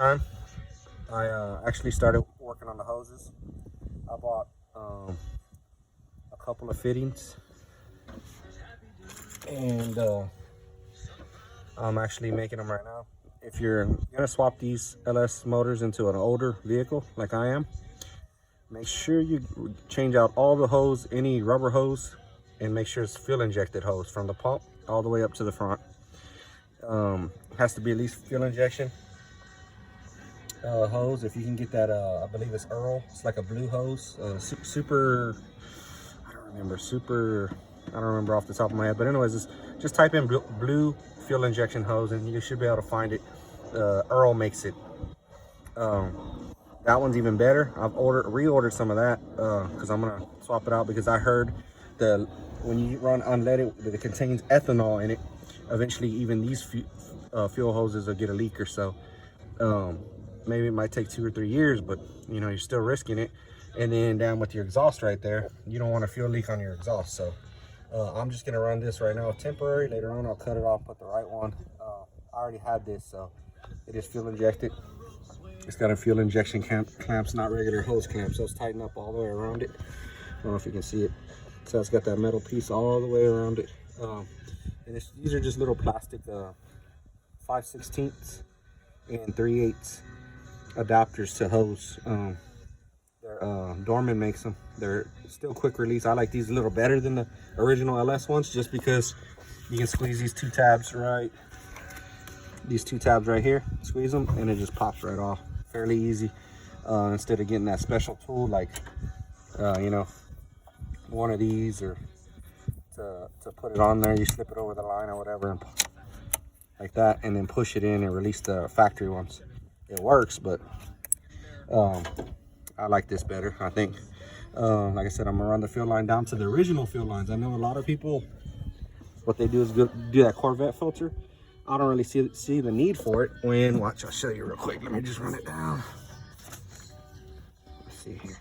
time I actually started working on the hoses. I bought a couple of fittings, and I'm actually making them right now. If you're gonna swap these LS motors into an older vehicle like I am, make sure you change out all the hose, any rubber hose, and make sure it's fuel injected hose from the pump all the way up to the front. Has to be at least fuel injection hose. If you can get that, I believe it's Earl. It's like a blue hose, super. I don't remember super. I don't remember off the top of my head. But anyways, just type in blue fuel injection hose, and you should be able to find it. Earl makes it. That one's even better. I've reordered some of that because I'm gonna swap it out because I heard when you run unleaded, it contains ethanol in it. Eventually, even these fuel hoses will get a leak or so. Maybe it might take 2 or 3 years, but you know you're still risking it. And then down with your exhaust right there, you don't want a fuel leak on your exhaust. So I'm just gonna run this right now, temporary. Later on, I'll cut it off, put the right one. I already had this, so it is fuel injected. It's got a fuel injection clamps, not regular hose clamps, so it's tightened up all the way around it. I don't know if you can see it. So it's got that metal piece all the way around it. And these are just little plastic 5/16 and 3/8 adapters to hose. Dorman makes them. They're still quick release. I like these a little better than the original LS ones just because you can squeeze these two tabs right here, squeeze them, and it just pops right off. Fairly easy. Instead of getting that special tool like you know, one of these, or to put it on there, you slip it over the line or whatever, and like that, and then push it in and release the factory ones. It works, but I like this better, I think. Like I said, I'm gonna run the fuel line down to the original fuel lines. I know a lot of people, what they do is do that Corvette filter. I don't really see the need for it when, watch, I'll show you real quick. Let me just run it down. Let's see here.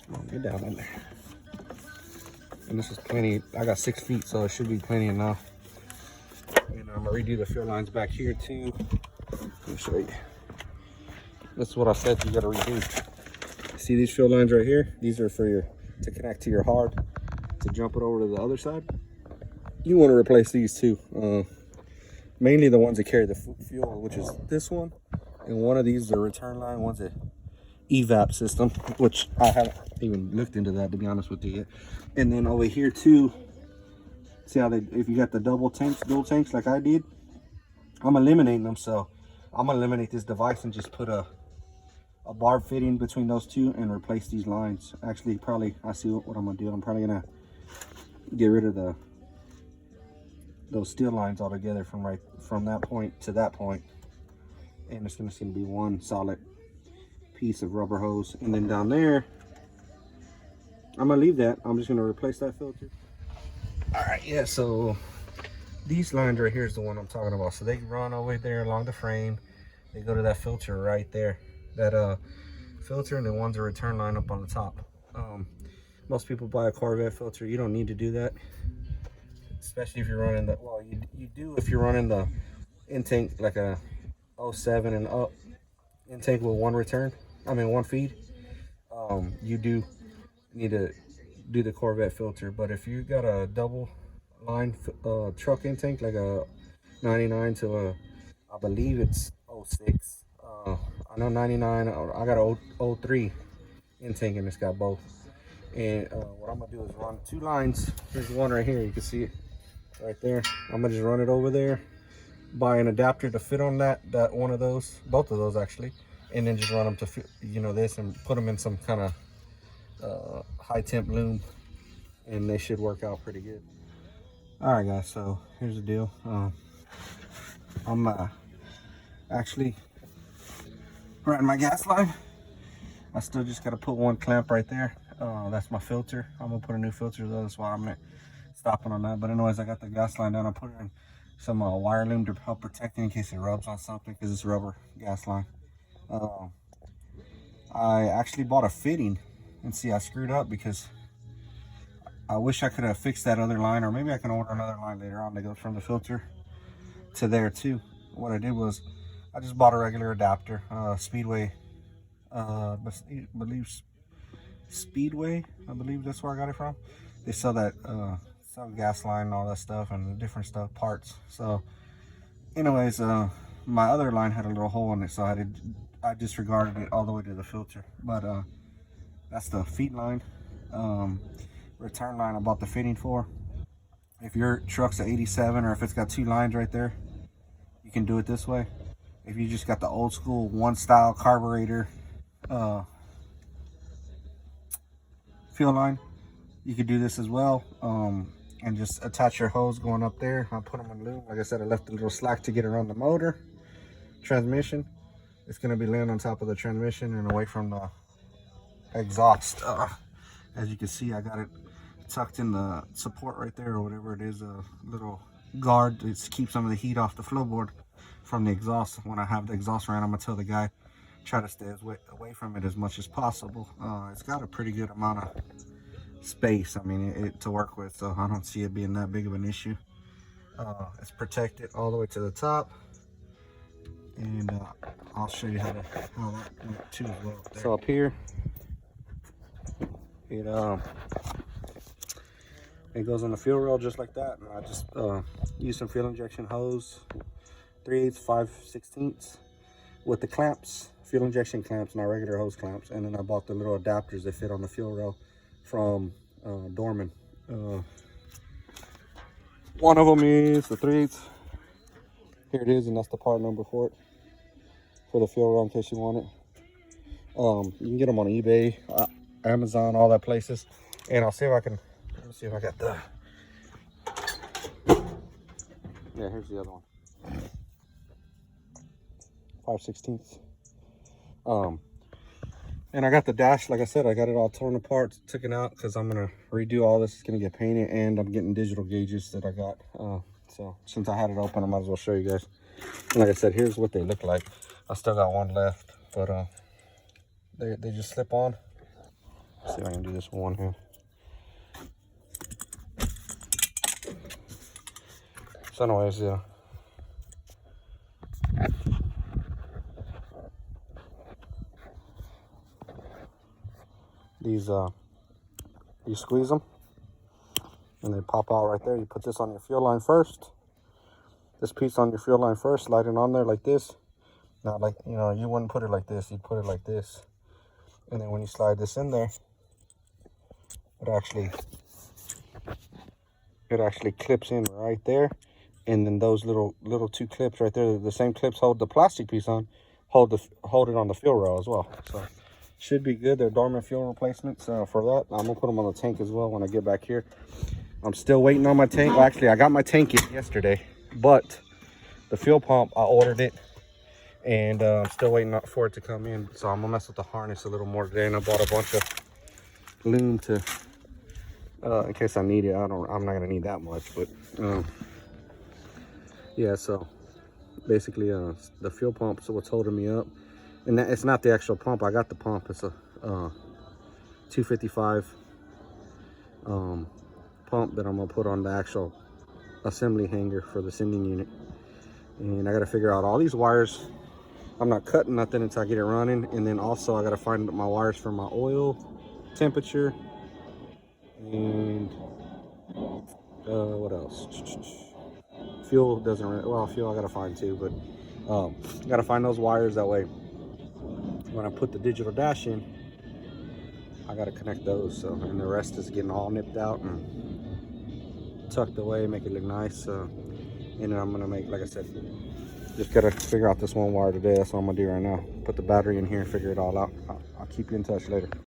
Come on, get down in there. And this is plenty. I got 6 feet, so it should be plenty enough. And I'm gonna redo the fuel lines back here too. Let me show you. This is what I said you gotta redo. See these fuel lines right here? These are for to connect to your hard, to jump it over to the other side. You want to replace these too. Mainly the ones that carry the fuel, which is this one, and one of these is a return line. One's a evap system, which I haven't even looked into that, to be honest with you yet. And then over here too, see how if you got the dual tanks like I did, I'm eliminating them. So I'm gonna eliminate this device and just put a barb fitting between those two and replace these lines. Actually, probably, I see what I'm gonna do. I'm probably gonna get rid of those steel lines altogether from that point to that point, and it's gonna seem to be one solid piece of rubber hose. And then down there, I'm gonna leave that. I'm just gonna replace that filter. All right, yeah. So these lines right here is the one I'm talking about. So they run over there along the frame. They go to that filter right there. That filter, and then one's a return line up on the top. Most people buy a Corvette filter. You don't need to do that, especially if you're running the, well, you do if you're running the intake like a 07 and up intake with one feed. You do need to do the Corvette filter. But if you got a double line truck intake like a 99 to a, I believe it's 06. I know 99, I got a 03 intake, and it's got both. And what I'm gonna do is run 2 lines. Here's one right here, you can see it right there. I'm gonna just run it over there, buy an adapter to fit on that one of those, both of those actually, and then just run them to fit, you know, this, and put them in some kind of high temp loom, and they should work out pretty good. All right guys, so here's the deal. I'm actually running my gas line. I still just gotta put one clamp right there. That's my filter. I'm gonna put a new filter though, that's why I'm not stopping on that. But anyways, I got the gas line down. I put in some wire loom to help protect it in case it rubs on something, because it's rubber gas line. I actually bought a fitting, and see, I screwed up because I wish I could have fixed that other line, or maybe I can order another line later on that goes from the filter to there too. What I did was I just bought a regular adapter, Speedway, I believe Speedway, I believe that's where I got it from. They sell that, sell gas line and all that stuff and different stuff, parts. So anyways, my other line had a little hole in it, so I disregarded it all the way to the filter. But that's the feed line. Return line I bought the fitting for. If your truck's an 87 or if it's got two lines right there, you can do it this way. If you just got the old school one style carburetor fuel line, you could do this as well, and just attach your hose going up there. I'll put them in lube. Like I said, I left a little slack to get around the motor. Transmission, it's going to be laying on top of the transmission and away from the exhaust. As you can see, I got it tucked in the support right there, or whatever it is, a little guard to keep some of the heat off the floorboard from the exhaust. When I have the exhaust ran, I'm gonna tell the guy try to stay away from it as much as possible. It's got a pretty good amount of space, I mean, it to work with, so I don't see it being that big of an issue. It's protected all the way to the top, and I'll show you how that went too as well. So up here, it goes on the fuel rail just like that, and I just use some fuel injection hose, 3/8, 5/16 with the clamps, fuel injection clamps, not regular hose clamps. And then I bought the little adapters that fit on the fuel rail from Dorman. One of them is the 3/8. Here it is, and that's the part number for it, for the fuel rail, in case you want it. You can get them on eBay, Amazon, all that places. And I'll see if I can, let me see if I got the, yeah, here's the other one, 5/16. And I got the dash, like I said, I got it all torn apart, took it out, because I'm gonna redo all this. It's gonna get painted, and I'm getting digital gauges that I got. So since I had it open, I might as well show you guys. And like I said, here's what they look like. I still got one left, but they just slip on. Let's see if I can do this with one hand. So anyways, yeah. These, you squeeze them and they pop out right there. You put this on your fuel line first. This piece on your fuel line first, slide it on there like this. Not like, you know, you wouldn't put it like this, you'd put it like this. And then when you slide this in there, it actually clips in right there. And then those little two clips right there, the same clips hold the plastic piece on, hold it on the fuel rail as well. So should be good. They're Dorman fuel replacements. For that, I'm gonna put them on the tank as well when I get back here. I'm still waiting on my tank. Well, actually, I got my tank in yesterday, but the fuel pump, I ordered it, and I'm still waiting for it to come in. So I'm gonna mess with the harness a little more today, and I bought a bunch of lube to, in case I need it. I'm not gonna need that much, but yeah. So basically, the fuel pump is what's holding me up, and that, it's not the actual pump. I got the pump. It's a 255 pump that I'm gonna put on the actual assembly hanger for the sending unit. And I gotta figure out all these wires. I'm not cutting nothing until I get it running. And then also I gotta find my wires for my oil temperature, and what else? Fuel doesn't really, well, fuel I gotta find too, but I gotta find those wires. That way when I put the digital dash in, I gotta connect those. So, and the rest is getting all nipped out and tucked away, make it look nice. And then I'm gonna make, like I said, just gotta figure out this one wire today. That's what I'm gonna do right now. Put the battery in here and figure it all out. I'll keep you in touch later.